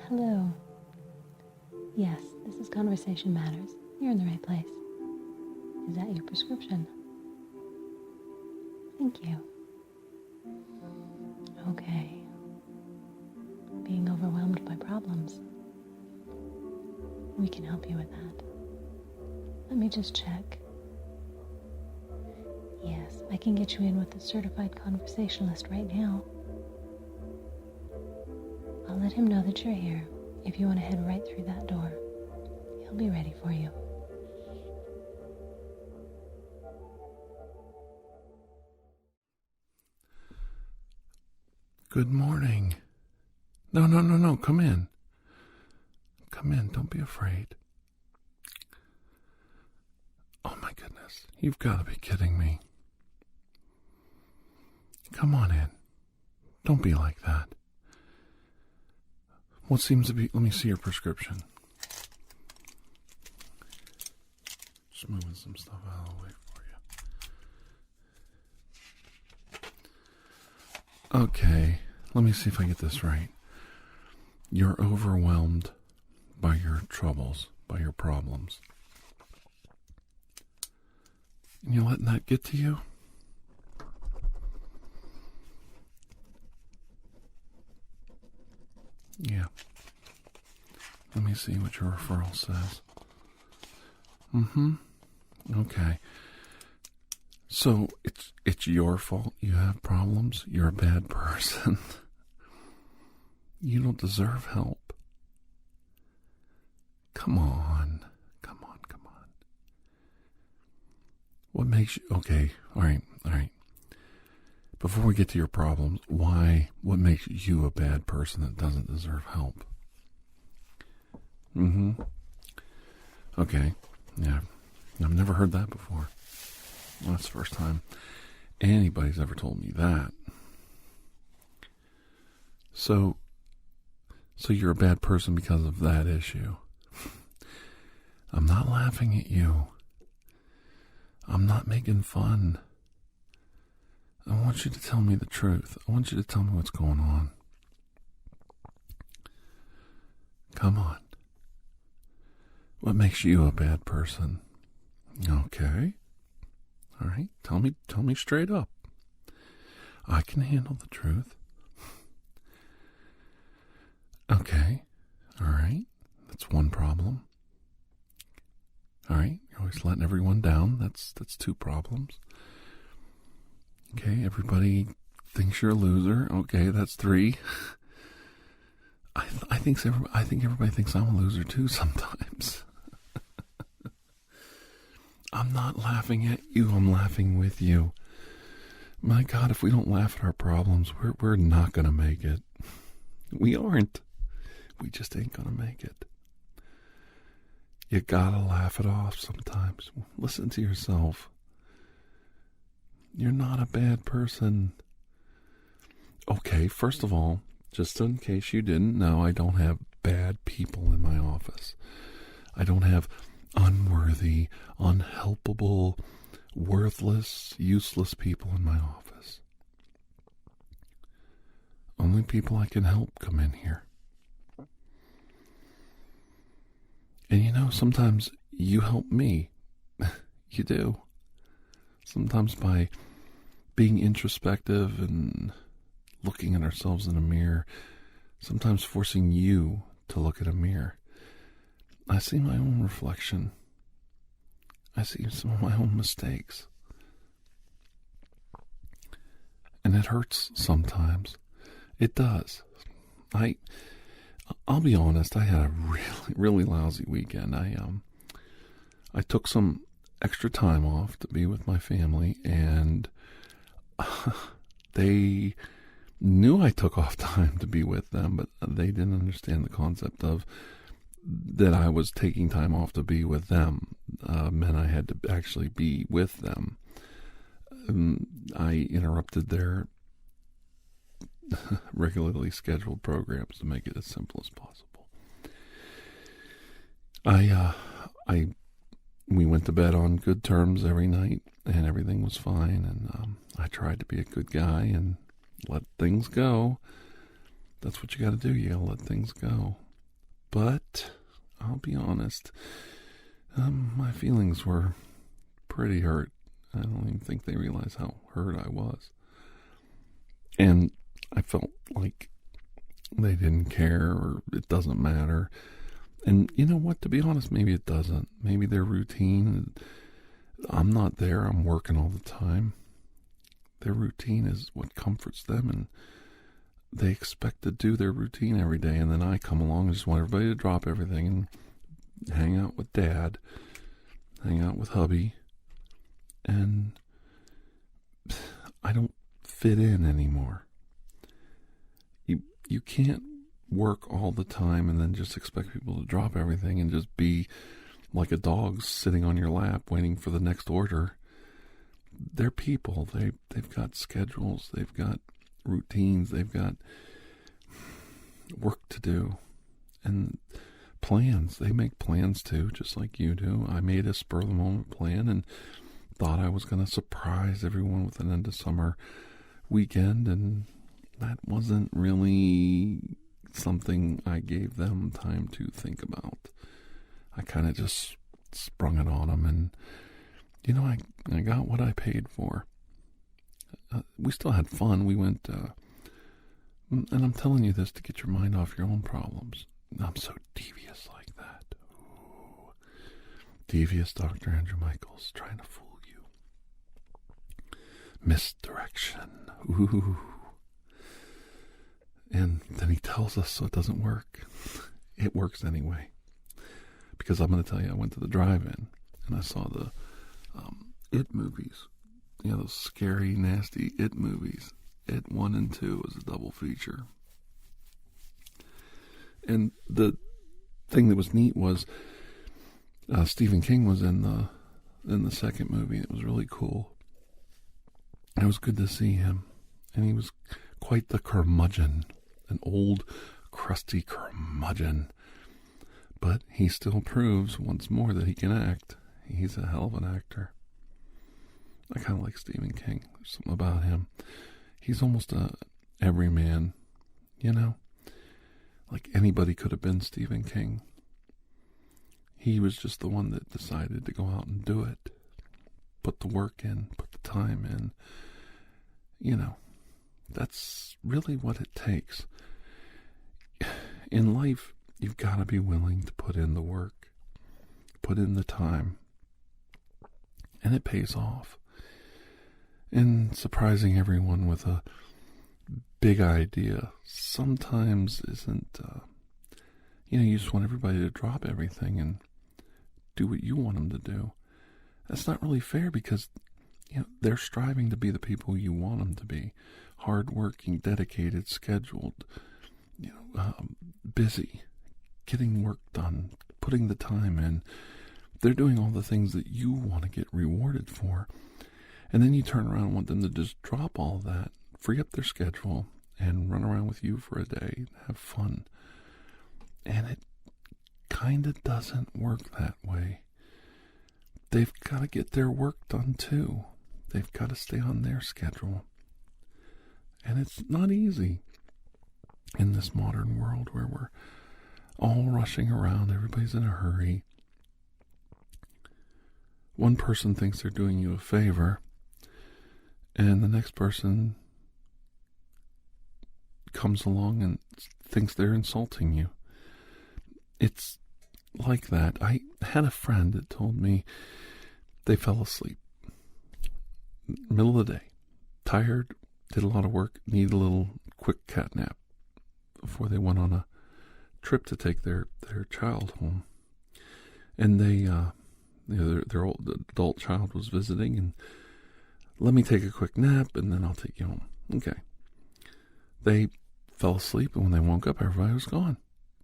Hello. Yes, this is Conversation Matters. You're in the right place. Is that your prescription? Thank you. Okay. Being overwhelmed by problems. We can help you with that. Let me just check. Yes, I can get you in with a certified conversationalist right now. I'll let him know that you're here. If you want to head right through that door, he'll be ready for you. Good morning. No, come in. Come in, don't be afraid. Oh my goodness, you've got to be kidding me. Come on in. Don't be like that. What seems to be, let me see your prescription. Just moving some stuff out of the way for you. Okay, let me see if I get this right. You're overwhelmed by your troubles, by your problems. And you're letting that get to you? Yeah. Let me see what your referral says. Okay. So it's your fault you have problems? You're a bad person. You don't deserve help. Come on. What makes you... Okay, all right. Before we get to your problems, what makes you a bad person that doesn't deserve help? Okay, yeah. I've never heard that before. Well, that's the first time anybody's ever told me that. So you're a bad person because of that issue. I'm not laughing at you. I'm not making fun. I want you to tell me the truth. I want you to tell me what's going on. Come on. What makes you a bad person? Okay. All right. Tell me straight up. I can handle the truth. Okay. All right. That's one problem. All right. You're always letting everyone down. That's two problems. Okay. Everybody thinks you're a loser. Okay. That's three. I think everybody thinks I'm a loser too sometimes. I'm not laughing at you. I'm laughing with you. My God, if we don't laugh at our problems, we're not going to make it. We aren't. We just ain't going to make it. You gotta laugh it off sometimes. Listen to yourself. You're not a bad person. Okay, first of all, just in case you didn't know, I don't have bad people in my office. I don't have unworthy, unhelpable, worthless, useless people in my office. Only people I can help come in here. And you know, sometimes you help me. You do. Sometimes by being introspective and looking at ourselves in a mirror, sometimes forcing you to look at a mirror. I see my own reflection. I see some of my own mistakes. And it hurts sometimes. It does. I'll be honest, I had a really lousy weekend. I took some extra time off to be with my family, and they knew I took off time to be with them, but they didn't understand the concept of that I was taking time off to be with them. Meant I had to actually be with them. I interrupted their regularly scheduled programs to make it as simple as possible. We went to bed on good terms every night, and everything was fine. And I tried to be a good guy and let things go. That's what you got to do. You got to let things go. But I'll be honest, my feelings were pretty hurt. I don't even think they realized how hurt I was. And I felt like they didn't care, or it doesn't matter. And you know what? To be honest, maybe it doesn't. Maybe their routine, I'm not there. I'm working all the time. Their routine is what comforts them, and they expect to do their routine every day. And then I come along and just want everybody to drop everything and hang out with Dad, hang out with hubby. And I don't fit in anymore. You can't work all the time and then just expect people to drop everything and just be like a dog sitting on your lap waiting for the next order. They're people. They've got schedules. They've got routines. They've got work to do. And plans. They make plans too, just like you do. I made a spur-of-the-moment plan and thought I was going to surprise everyone with an end of summer weekend, and that wasn't really something I gave them time to think about. I kind of just sprung it on them, and I got what I paid for. We still had fun. We went, and I'm telling you this to get your mind off your own problems. I'm so devious like that. Ooh. Devious Dr. Andrew Michaels trying to fool you. Misdirection. Ooh. And then he tells us so it doesn't work. It works anyway. Because I'm going to tell you, I went to the drive-in and I saw the It movies. Those scary, nasty It movies. It 1 and 2 was a double feature. And the thing that was neat was Stephen King was in the second movie. It was really cool. It was good to see him. And he was quite the curmudgeon. An old, crusty curmudgeon. But he still proves once more that he can act. He's a hell of an actor. I kind of like Stephen King. There's something about him. He's almost a everyman, Like anybody could have been Stephen King. He was just the one that decided to go out and do it. Put the work in, put the time in. That's really what it takes. In life, you've got to be willing to put in the work, put in the time, and it pays off. And surprising everyone with a big idea sometimes isn't, you just want everybody to drop everything and do what you want them to do. That's not really fair because, they're striving to be the people you want them to be. Hardworking, dedicated, scheduled, busy, getting work done, putting the time in. They're doing all the things that you want to get rewarded for. And then you turn around and want them to just drop all that, free up their schedule, and run around with you for a day, have fun. And it kind of doesn't work that way. They've got to get their work done too. They've got to stay on their schedule. And it's not easy in this modern world where we're all rushing around. Everybody's in a hurry. One person thinks they're doing you a favor, and the next person comes along and thinks they're insulting you. It's like that. I had a friend that told me they fell asleep. Middle of the day. Tired, did a lot of work, needed a little quick cat nap before they went on a trip to take their child home. And their old adult child was visiting, and let me take a quick nap and then I'll take you home. Okay. They fell asleep, and when they woke up, everybody was gone.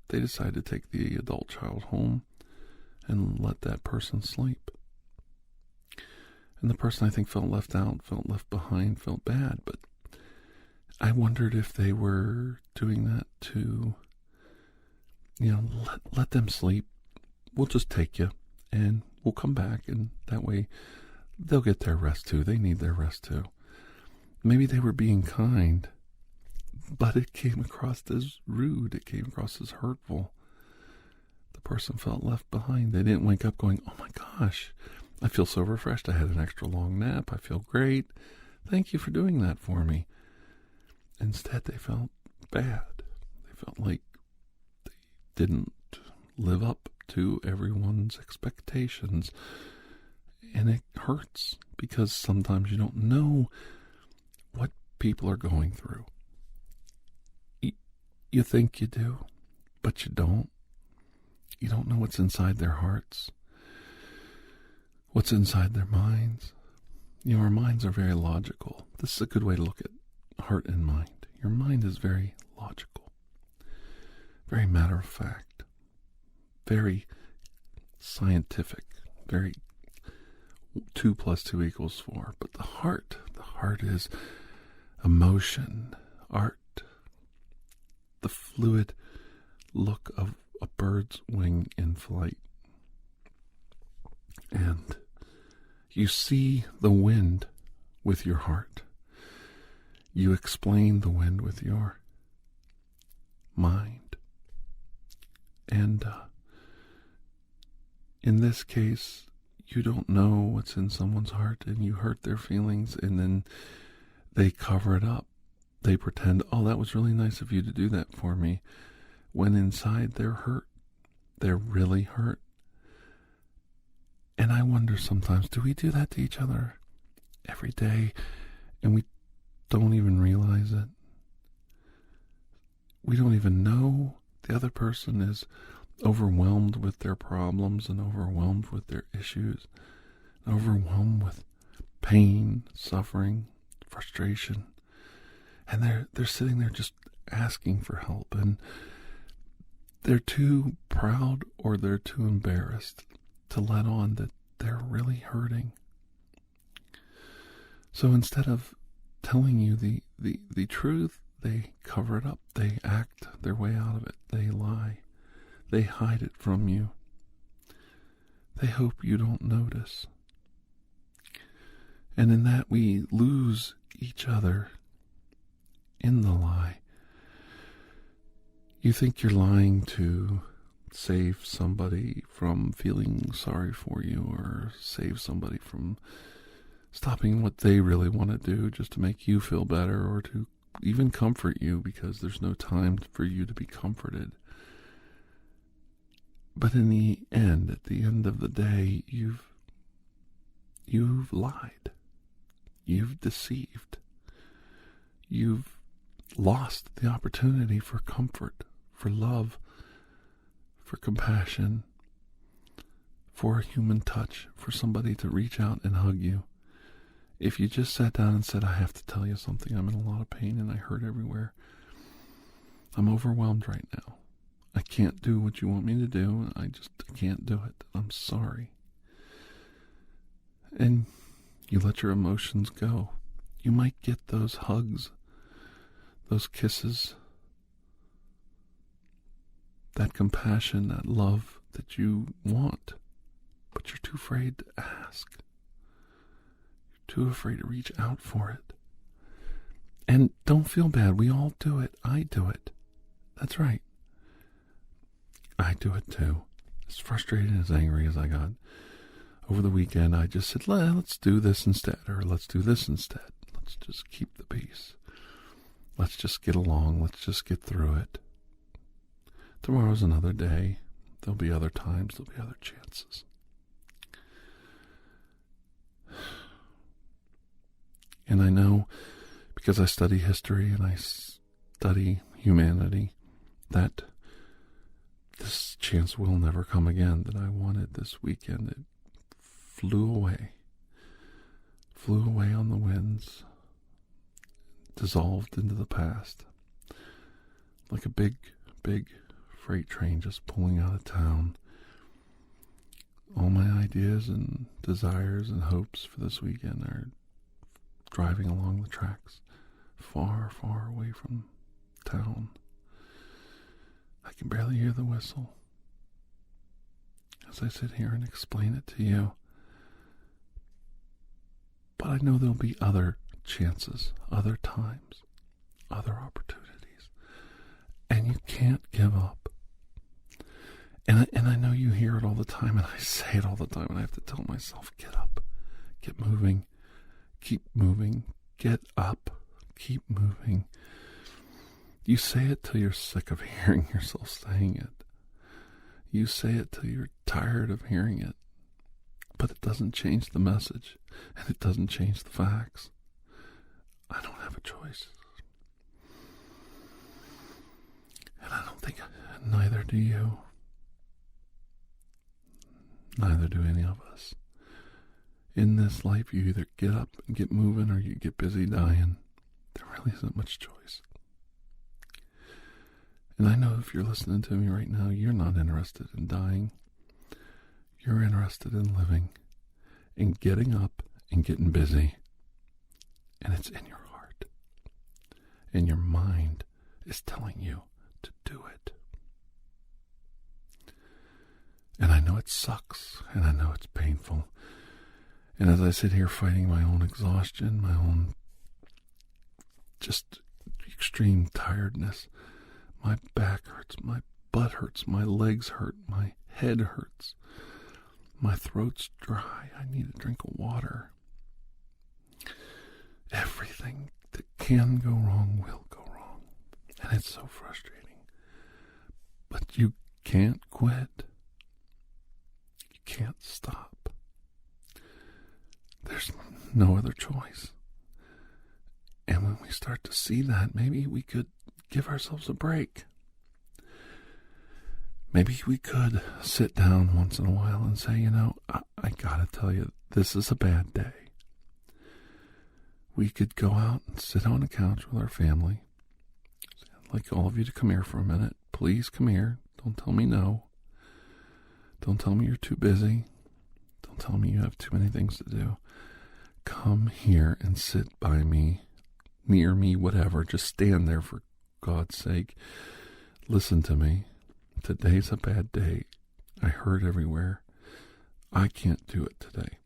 They decided to take the adult child home and let that person sleep. And the person, I think, felt left out, felt left behind, felt bad. But I wondered if they were doing that to, let them sleep. We'll just take you, and we'll come back, and that way they'll get their rest too. They need their rest too. Maybe they were being kind, but it came across as rude. It came across as hurtful. person felt left behind. They didn't wake up going, oh my gosh, I feel so refreshed. I had an extra long nap. I feel great. Thank you for doing that for me. Instead, they felt bad. They felt like they didn't live up to everyone's expectations. And it hurts because sometimes you don't know what people are going through. You think you do, but you don't. You don't know what's inside their hearts, what's inside their minds. You know, our minds are very logical. This is a good way to look at heart and mind. Your mind is very logical, very matter of fact, very scientific, very 2 + 2 = 4. But the heart is emotion, art, the fluid look of a bird's wing in flight. And you see the wind with your heart. You explain the wind with your mind. And in this case, you don't know what's in someone's heart, and you hurt their feelings, and then they cover it up. They pretend, oh, that was really nice of you to do that for me, when inside they're hurt. They're really hurt. And I wonder sometimes, do we do that to each other every day and we don't even realize it? We don't even know the other person is overwhelmed with their problems and overwhelmed with their issues, overwhelmed with pain, suffering, frustration. And they're sitting there just asking for help, and they're too proud or they're too embarrassed to let on that they're really hurting. So instead of telling you the truth, they cover it up. They act their way out of it. They lie. They hide it from you. They hope you don't notice. And in that we lose each other in the lie. You think you're lying to save somebody from feeling sorry for you, or save somebody from stopping what they really want to do just to make you feel better, or to even comfort you, because there's no time for you to be comforted. But in the end, at the end of the day, you've lied. You've deceived. You've lost the opportunity for comfort, for love, for compassion, for a human touch, for somebody to reach out and hug you. If you just sat down and said, I have to tell you something, I'm in a lot of pain and I hurt everywhere. I'm overwhelmed right now. I can't do what you want me to do. I can't do it. I'm sorry. And you let your emotions go. You might get those hugs, those kisses, that compassion, that love that you want, but you're too afraid to ask. You're too afraid to reach out for it. And don't feel bad. We all do it. I do it. That's right. I do it too. As frustrated and as angry as I got over the weekend, I just said, let's do this instead, or let's do this instead. Let's just keep the peace. Let's just get along. Let's just get through it. Tomorrow's another day. There'll be other times. There'll be other chances. And I know, because I study history and I study humanity, that this chance will never come again that I wanted this weekend. It flew away on the winds, dissolved into the past, like a big freight train just pulling out of town. All my ideas and desires and hopes for this weekend are driving along the tracks, far away from town. I can barely hear the whistle as I sit here and explain it to you. But I know there'll be other chances, other times, other opportunities. And you can't give up. And I know you hear it all the time, and I say it all the time, and I have to tell myself, get up, get moving, keep moving, get up, keep moving. You say it till you're sick of hearing yourself saying it. You say it till you're tired of hearing it. But it doesn't change the message, and it doesn't change the facts. I don't have a choice. And I don't think neither do you. Neither do any of us. In this life, you either get up and get moving or you get busy dying. There really isn't much choice. And I know if you're listening to me right now, you're not interested in dying. You're interested in living, in getting up and getting busy. And it's in your heart. And your mind is telling you to do it. And I know it sucks, and I know it's painful. And as I sit here fighting my own exhaustion, my own just extreme tiredness, my back hurts, my butt hurts, my legs hurt, my head hurts, my throat's dry, I need a drink of water. Everything that can go wrong will go wrong. And it's so frustrating. But you can't quit. You can't stop. There's no other choice. And when we start to see that, maybe we could give ourselves a break. Maybe we could sit down once in a while and say, you know, I gotta tell you, this is a bad day. We could go out and sit on a couch with our family. I'd like all of you to come here for a minute. Please come here. Don't tell me no. Don't tell me you're too busy. Don't tell me you have too many things to do. Come here and sit by me, near me, whatever. Just stand there for God's sake. Listen to me. Today's a bad day. I hurt everywhere. I can't do it today.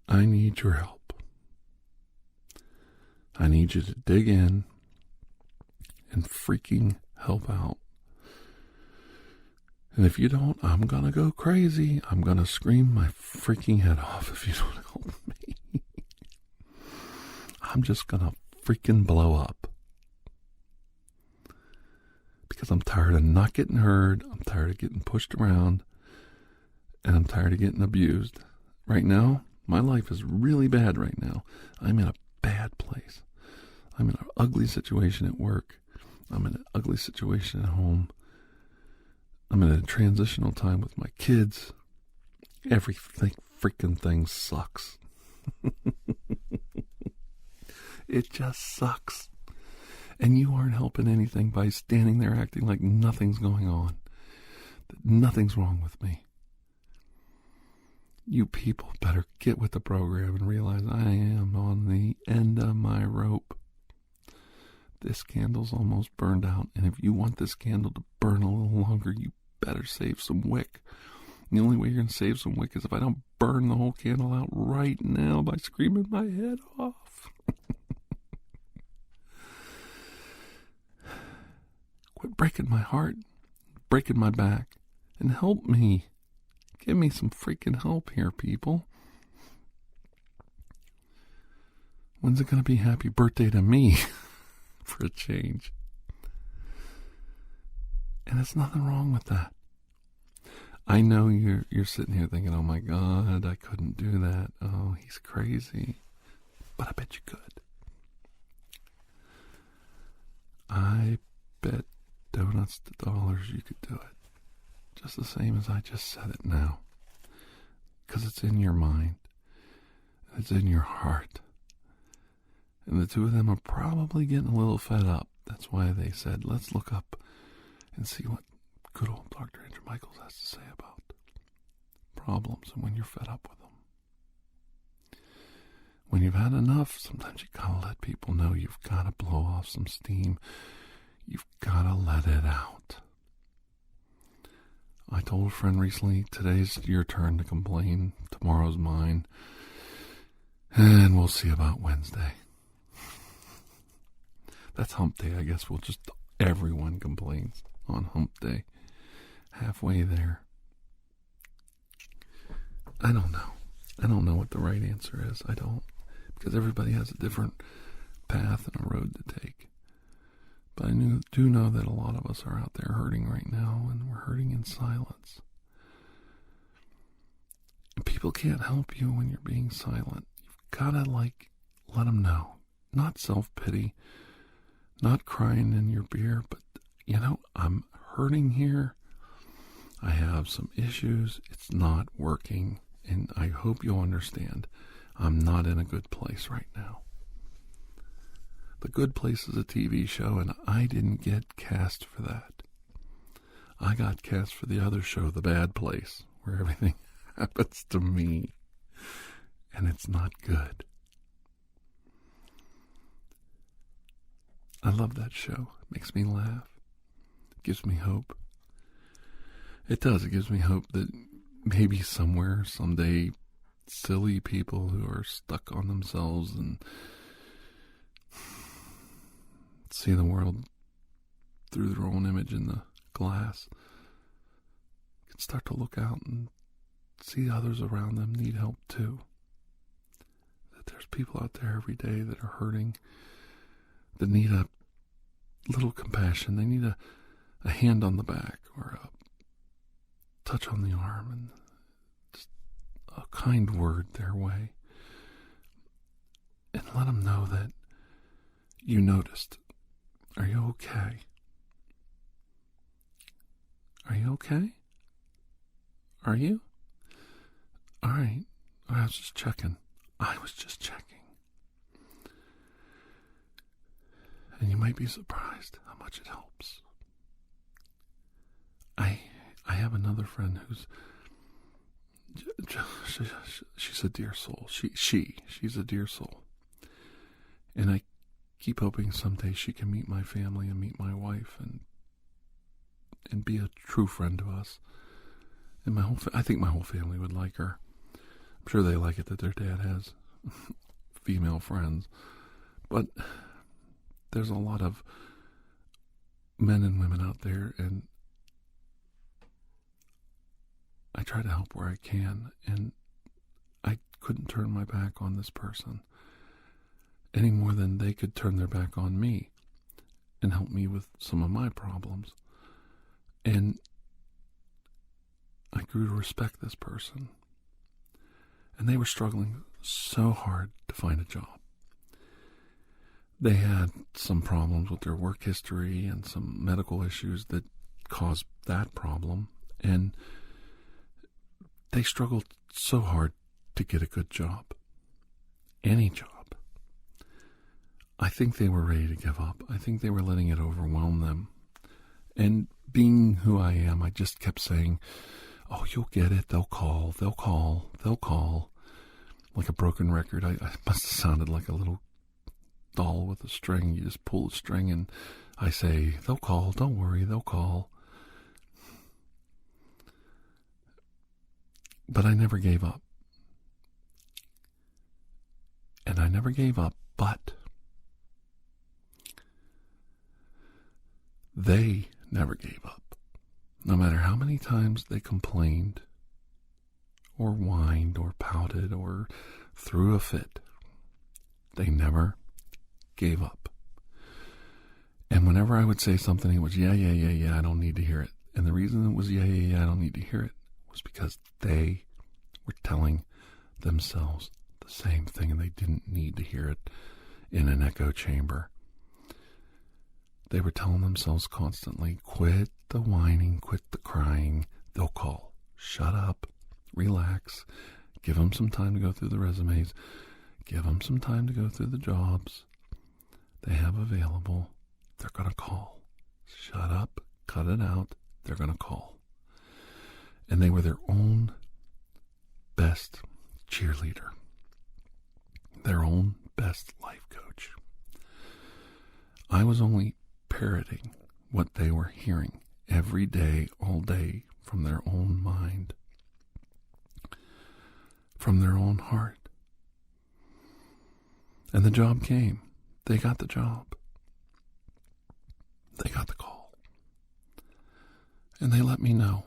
I need your help. I need you to dig in and freaking help out. And if you don't, I'm gonna go crazy. I'm gonna scream my freaking head off if you don't help me. I'm just gonna freaking blow up. Because I'm tired of not getting heard. I'm tired of getting pushed around. And I'm tired of getting abused. Right now, my life is really bad right now. I'm in a bad place. I'm in an ugly situation at work. I'm in an ugly situation at home. I'm in a transitional time with my kids. Everything, freaking thing sucks. It just sucks. And you aren't helping anything by standing there acting like nothing's going on. That nothing's wrong with me. You people better get with the program and realize I am on the end of my rope. This candle's almost burned out, and if you want this candle to burn a little longer, you better save some wick. The only way you're going to save some wick is if I don't burn the whole candle out right now by screaming my head off. Quit breaking my heart, breaking my back, and help me. Give me some freaking help here, people. When's it going to be happy birthday to me? For a change. And there's nothing wrong with that. I know you're sitting here thinking, oh my God, I couldn't do that. Oh, he's crazy. But I bet you could. I bet donuts to dollars you could do it. Just the same as I just said it now. Because it's in your mind. It's in your heart. And the two of them are probably getting a little fed up. That's why they said, let's look up and see what good old Dr. Andrew Michaels has to say about problems and when you're fed up with them. When you've had enough, sometimes you gotta let people know you've gotta blow off some steam. You've gotta let it out. I told a friend recently, today's your turn to complain, tomorrow's mine, and we'll see about Wednesday. That's hump day, I guess. Everyone complains. on hump day. Halfway there. I don't know. I don't know what the right answer is. I don't. Because everybody has a different path and a road to take. But I do know that a lot of us are out there hurting right now, and we're hurting in silence. And people can't help you when you're being silent. You've got to, let them know. Not self-pity, not crying in your beer, but, I'm hurting here. I have some issues. It's not working. And I hope you'll understand. I'm not in a good place right now. The Good Place is a TV show, and I didn't get cast for that. I got cast for the other show, The Bad Place, where everything happens to me. And it's not good. I love that show. It makes me laugh. It gives me hope. It does. It gives me hope that maybe somewhere, someday, silly people who are stuck on themselves and see the world through their own image in the glass can start to look out and see others around them need help too. That there's people out there every day that are hurting, that need a little compassion. They need a hand on the back or a touch on the arm and just a kind word their way. And let them know that you noticed. Are you okay? Are you okay? Are you? All right. I was just checking. And you might be surprised how much it helps. I have another friend who's she's a dear soul. She's a dear soul. And I keep hoping someday she can meet my family and meet my wife and be a true friend to us. And I think my whole family would like her. I'm sure they like it that their dad has female friends. But there's a lot of men and women out there, and I try to help where I can, and I couldn't turn my back on this person any more than they could turn their back on me and help me with some of my problems. And I grew to respect this person. And they were struggling so hard to find a job. They had some problems with their work history and some medical issues that caused that problem. And they struggled so hard to get a good job. Any job. I think they were ready to give up. I think they were letting it overwhelm them. And being who I am, I just kept saying, oh, you'll get it. They'll call. Like a broken record. I must have sounded like a little doll with a string. You just pull the string and I say, they'll call. Don't worry, they'll call. But I never gave up. And I never gave up, but they never gave up. No matter how many times they complained or whined or pouted or threw a fit, they never gave up. And whenever I would say something, it was, yeah, I don't need to hear it. And the reason it was, yeah, I don't need to hear it, was because they were telling themselves the same thing, and they didn't need to hear it in an echo chamber. They were telling themselves constantly, quit the whining, quit the crying, they'll call. Shut up, relax, give them some time to go through the resumes, give them some time to go through the jobs they have available. They're going to call. Shut up, cut it out, they're going to call. And they were their own best cheerleader, their own best life coach. I was only parroting what they were hearing every day, all day, from their own mind, from their own heart. And the job came. They got the job. They got the call. And they let me know.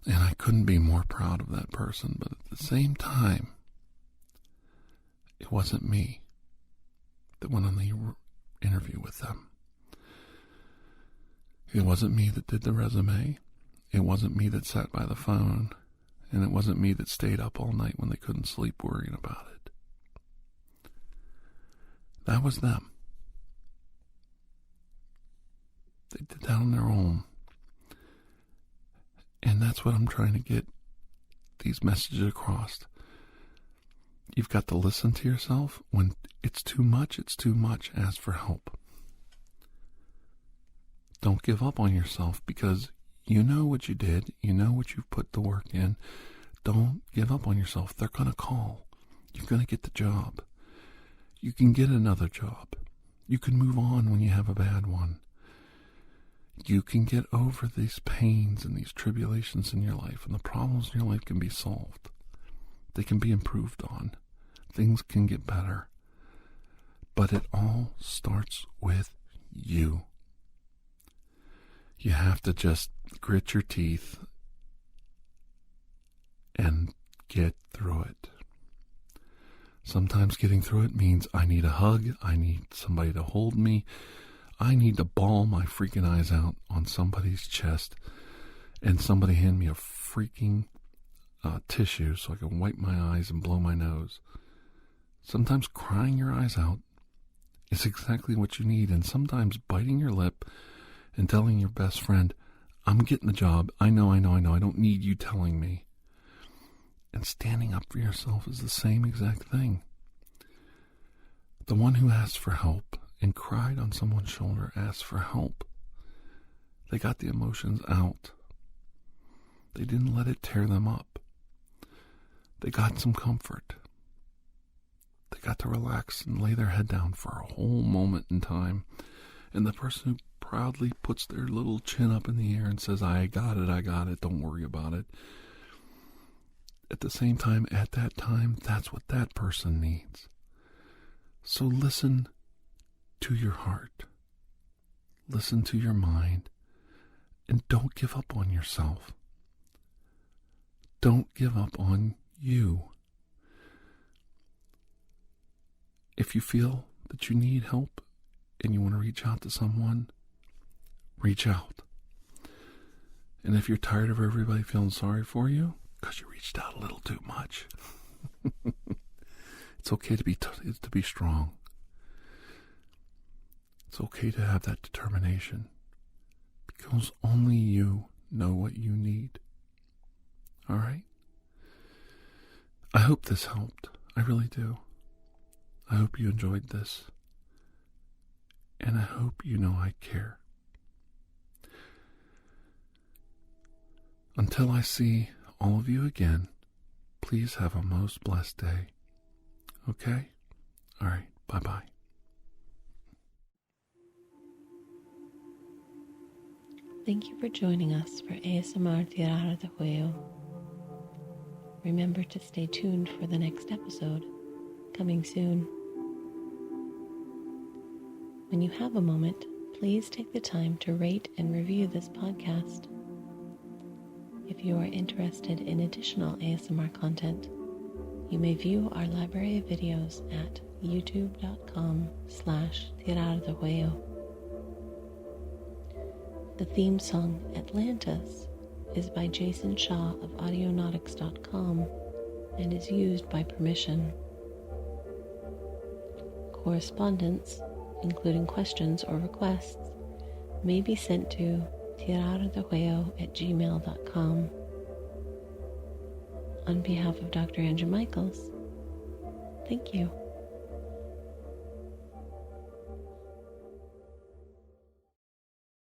And I couldn't be more proud of that person, but at the same time, it wasn't me that went on the interview with them. It wasn't me that did the resume. It wasn't me that sat by the phone. And it wasn't me that stayed up all night when they couldn't sleep worrying about it. That was them. They did that on their own. And that's what I'm trying to get these messages across. You've got to listen to yourself. When it's too much, it's too much. Ask for help. Don't give up on yourself, because you know what you did. You know what you've put the work in. Don't give up on yourself. They're going to call. You're going to get the job. You can get another job. You can move on when you have a bad one. You can get over these pains and these tribulations in your life, and the problems in your life can be solved. They can be improved on. Things can get better. But it all starts with you. You have to just grit your teeth and get through it. Sometimes getting through it means I need a hug. I need somebody to hold me. I need to bawl my freaking eyes out on somebody's chest and somebody hand me a freaking tissue so I can wipe my eyes and blow my nose. Sometimes crying your eyes out is exactly what you need. And sometimes biting your lip and telling your best friend, I'm getting the job. I know. I don't need you telling me. And standing up for yourself is the same exact thing. The one who asked for help and cried on someone's shoulder asked for help. They got the emotions out. They didn't let it tear them up. They got some comfort. They got to relax and lay their head down for a whole moment in time. And the person who proudly puts their little chin up in the air and says, I got it, don't worry about it. At the same time, at that time, that's what that person needs. So listen to your heart. Listen to your mind. And don't give up on yourself. Don't give up on you. If you feel that you need help and you want to reach out to someone, reach out. And if you're tired of everybody feeling sorry for you, because you reached out a little too much, it's okay to be strong. It's okay to have that determination, because only you know what you need. All right? I hope this helped. I really do. I hope you enjoyed this. And I hope you know I care. Until I see all of you again, please have a most blessed day. Okay? All right. Bye-bye. Thank you for joining us for ASMR TirarADeguello. Remember to stay tuned for the next episode, coming soon. When you have a moment, please take the time to rate and review this podcast. If you are interested in additional ASMR content, you may view our library of videos at youtube.com/TirarADeguello. The theme song, Atlantis, is by Jason Shaw of audionautics.com and is used by permission. Correspondence, including questions or requests, may be sent to TirarADeguello@gmail.com. On behalf of Dr. Andrew Michaels, thank you.